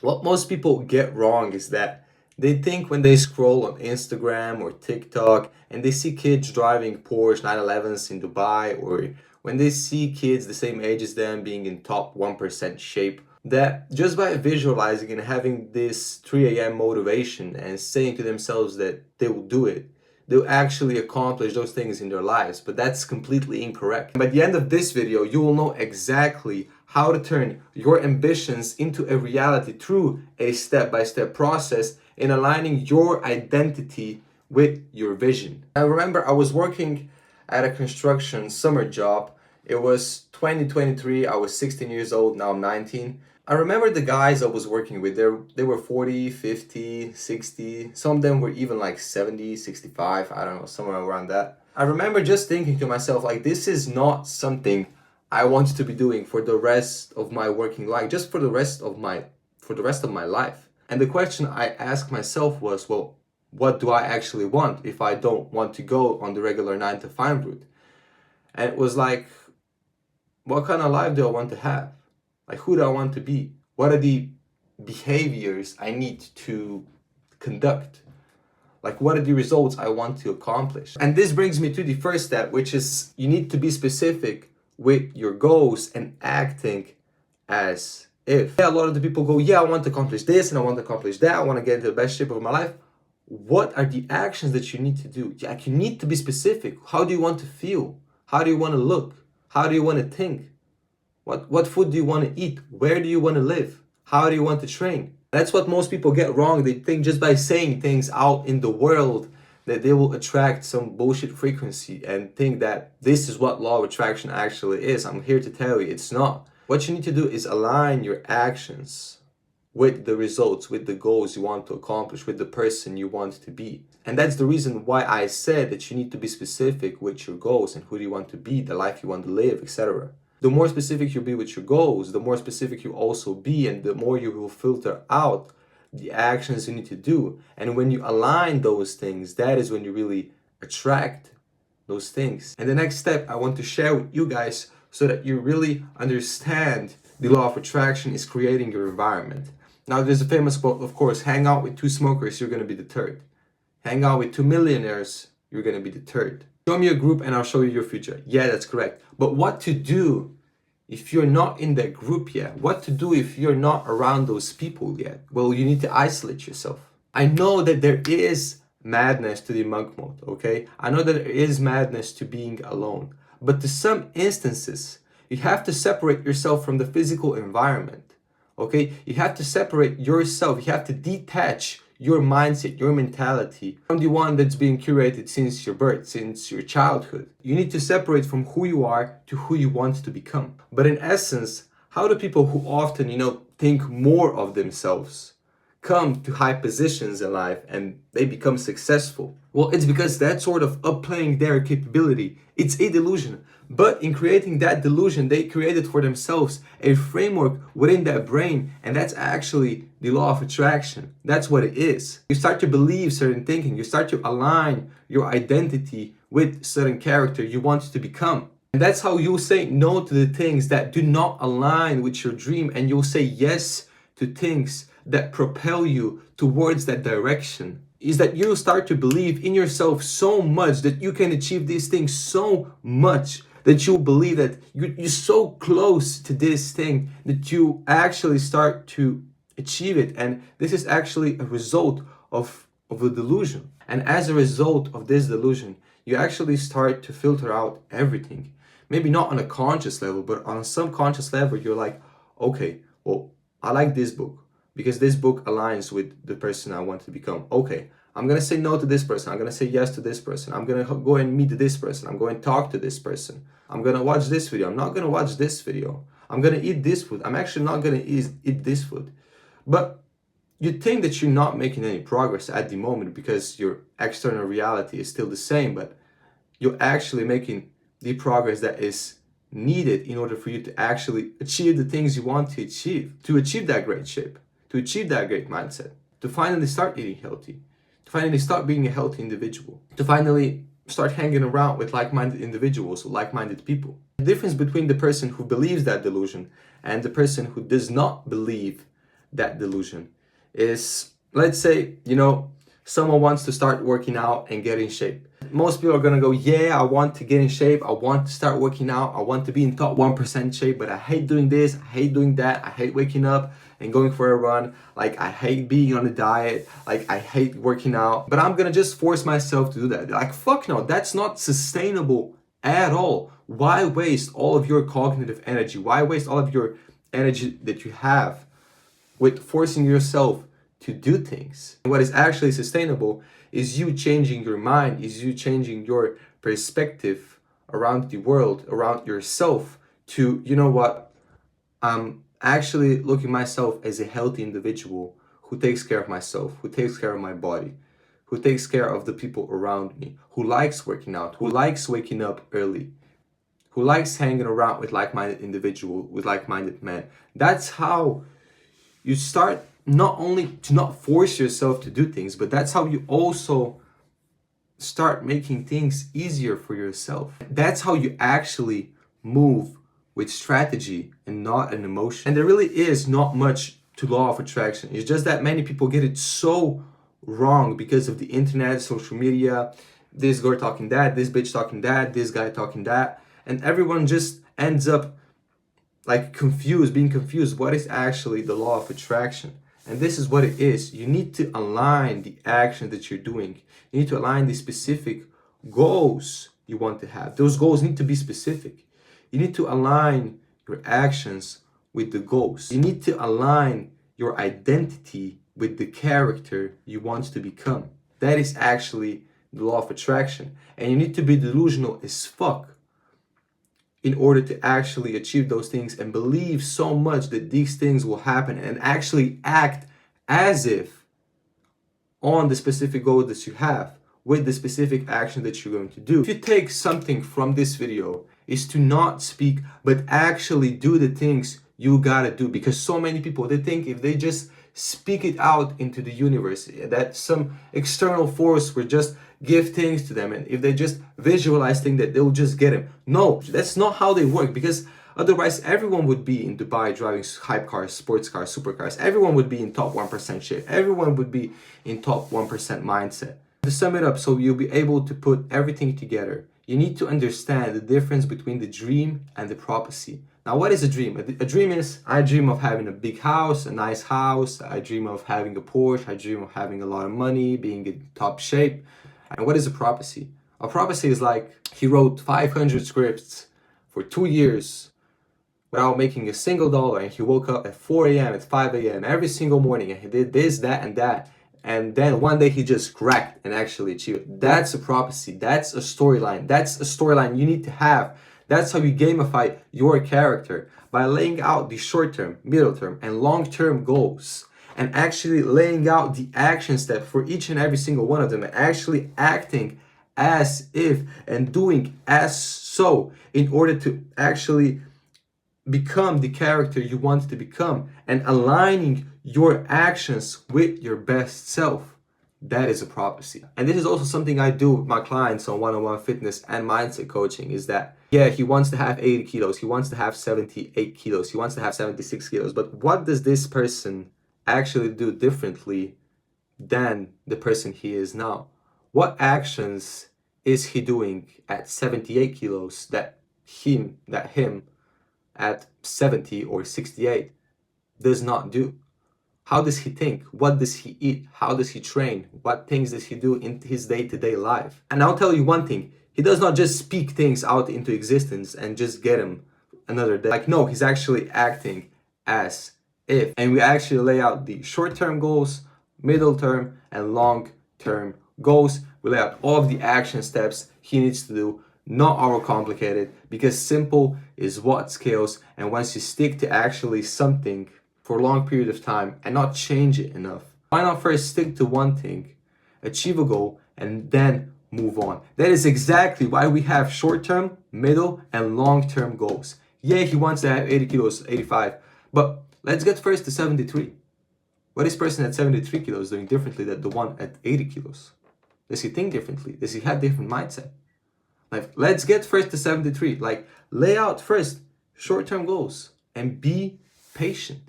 What most people get wrong is that they think when they scroll on Instagram or TikTok and they see kids driving Porsche 911s in Dubai, or when they see kids the same age as them being in top 1% shape, that just by visualizing and having this 3 a.m. motivation and saying to themselves that they will do it, they'll actually accomplish those things in their lives. But that's completely incorrect. By the end of this video, you will know exactly how to turn your ambitions into a reality through a step-by-step process in aligning your identity with your vision. I remember I was working at a construction summer job. It was 2023. I was 16 years old. Now I'm 19. I remember the guys I was working with, they were 40, 50, 60. Some of them were even like 70, 65. I don't know, somewhere around that. I remember just thinking to myself, like, this is not something I want to be doing for the rest of my working life, just for the rest of my life. And the question I asked myself was, well, what do I actually want if I don't want to go on the regular 9 to 5 route? And it was like, what kind of life do I want to have? Like, who do I want to be? What are the behaviors I need to conduct? Like, what are the results I want to accomplish? And this brings me to the first step, which is you need to be specific with your goals and acting as if. Yeah, a lot of the people go, yeah, I want to accomplish this and I want to accomplish that. I want to get into the best shape of my life. What are the actions that you need to do? Like, you need to be specific. How do you want to feel? How do you want to look? How do you want to think? What food do you want to eat? Where do you want to live? How do you want to train? That's what most people get wrong. They think just by saying things out in the world that they will attract some bullshit frequency and think that this is what law of attraction actually is. I'm here to tell you it's not. What you need to do is align your actions with the results, with the goals you want to accomplish, with the person you want to be. And that's the reason why I said that you need to be specific with your goals and who do you want to be, the life you want to live, etc. The more specific you be with your goals, the more specific you also be, and the more you will filter out the actions you need to do. And when you align those things, that is when you really attract those things. And the next step I want to share with you guys so that you really understand the law of attraction is creating your environment. Now, there's a famous quote, of course, hang out with two smokers, you're going to be deterred. Hang out with two millionaires, you're going to be deterred. Show me a group and I'll show you your future. Yeah, that's correct. But what to do if you're not in that group yet? What to do if you're not around those people yet? Well, you need to isolate yourself. I know that there is madness to the monk mode, okay? I know that there is madness to being alone. But to some instances, you have to separate yourself from the physical environment. Okay, you have to separate yourself, you have to detach your mindset, your mentality from the one that's being curated since your birth, since your childhood. You need to separate from who you are to who you want to become. But in essence, how do people who often, think more of themselves come to high positions in life and they become successful? Well, it's because that sort of upplaying their capability, it's a delusion. But in creating that delusion, they created for themselves a framework within their brain, and that's actually the law of attraction. That's what it is. You start to believe certain thinking, you start to align your identity with certain character you want to become. And that's how you'll say no to the things that do not align with your dream, and you'll say yes to things that propel you towards that direction. Is that you start to believe in yourself so much that you can achieve these things so much that you believe that you're so close to this thing that you actually start to achieve it. And this is actually a result of a delusion. And as a result of this delusion, you actually start to filter out everything. Maybe not on a conscious level, but on a subconscious level, you're like, okay, well, I like this book because this book aligns with the person I want to become. Okay, I'm going to say no to this person. I'm going to say yes to this person. I'm going to go and meet this person. I'm going to talk to this person. I'm going to watch this video. I'm not going to watch this video. I'm going to eat this food. I'm actually not going to eat this food. But you think that you're not making any progress at the moment because your external reality is still the same, but you're actually making the progress that is needed in order for you to actually achieve the things you want to achieve that great shape, to achieve that great mindset, to finally start eating healthy, to finally start being a healthy individual, to finally start hanging around with like-minded individuals or like-minded people. The difference between the person who believes that delusion and the person who does not believe that delusion. Is, let's say, someone wants to start working out and get in shape. Most people are gonna go, yeah, I want to get in shape, I want to start working out, I want to be in top 1% shape, but I hate doing this, I hate doing that, I hate waking up and going for a run, like I hate being on a diet, like I hate working out, but I'm gonna just force myself to do that. Like, fuck no, that's not sustainable at all. Why waste all of your cognitive energy? Why waste all of your energy that you have with forcing yourself to do things? What is actually sustainable is you changing your mind, is you changing your perspective around the world, around yourself, to, you know what, I'm actually looking myself as a healthy individual who takes care of myself, who takes care of my body, who takes care of the people around me, who likes working out, who likes waking up early, who likes hanging around with like-minded individual, with like-minded men. That's how you start not only to not force yourself to do things, but that's how you also start making things easier for yourself. That's how you actually move with strategy and not an emotion. And there really is not much to law of attraction. It's just that many people get it so wrong because of the internet, social media, this girl talking that, this bitch talking that, this guy talking that, and everyone just ends up like being confused what is actually the law of attraction. And this is what it is. You need to align the action that you're doing. You need to align the specific goals you want to have. Those goals need to be specific. You need to align your actions with the goals. You need to align your identity with the character you want to become. That is actually the law of attraction. And you need to be delusional as fuck in order to actually achieve those things and believe so much that these things will happen and actually act as if on the specific goal that you have with the specific action that you're going to do. If you take something from this video, is to not speak but actually do the things you gotta do, because so many people, they think if they just speak it out into the universe, that some external force will just give things to them, and if they just visualize things, that they'll just get them. No, that's not how they work, because otherwise everyone would be in Dubai driving hype cars, sports cars, supercars. Everyone would be in top 1% shape. Everyone would be in top 1% mindset. To sum it up, so you'll be able to put everything together, you need to understand the difference between the dream and the prophecy. Now, what is a dream? A dream is, I dream of having a big house, a nice house. I dream of having a Porsche. I dream of having a lot of money, being in top shape. And what is a prophecy? A prophecy is like he wrote 500 scripts for 2 years without making a single dollar, and he woke up at 4 a.m., at 5 a.m. every single morning, and he did this, that, and that. And then one day he just cracked and actually achieved it. That's a prophecy. That's a storyline. That's a storyline you need to have. That's how you gamify your character, by laying out the short-term, middle-term, and long-term goals, and actually laying out the action step for each and every single one of them, and actually acting as if and doing as so in order to actually become the character you want to become, and aligning your actions with your best self. That is a prophecy. And this is also something I do with my clients on one-on-one fitness and mindset coaching, is that, yeah, he wants to have 80 kilos, he wants to have 78 kilos, he wants to have 76 kilos, but what does this person actually do differently than the person he is now? What actions is he doing at 78 kilos that him at 70 or 68 does not do? How does he think? What does he eat? How does he train? What things does he do in his day-to-day life? And I'll tell you one thing, he does not just speak things out into existence and just get him another day. Like, no, he's actually acting as if. And we actually lay out the short-term goals, middle-term, and long-term goals. We lay out all of the action steps he needs to do, not overcomplicated, because simple is what scales. And once you stick to actually something for a long period of time and not change it enough, why not first stick to one thing, achieve a goal, and then move on? That is exactly why we have short-term, middle, and long-term goals. Yeah, he wants to have 80 kilos, 85, but let's get first to 73. What is person at 73 kilos doing differently than the one at 80 kilos? Does he think differently? Does he have different mindset? Like, let's get first to 73. Like, lay out first short-term goals and be patient.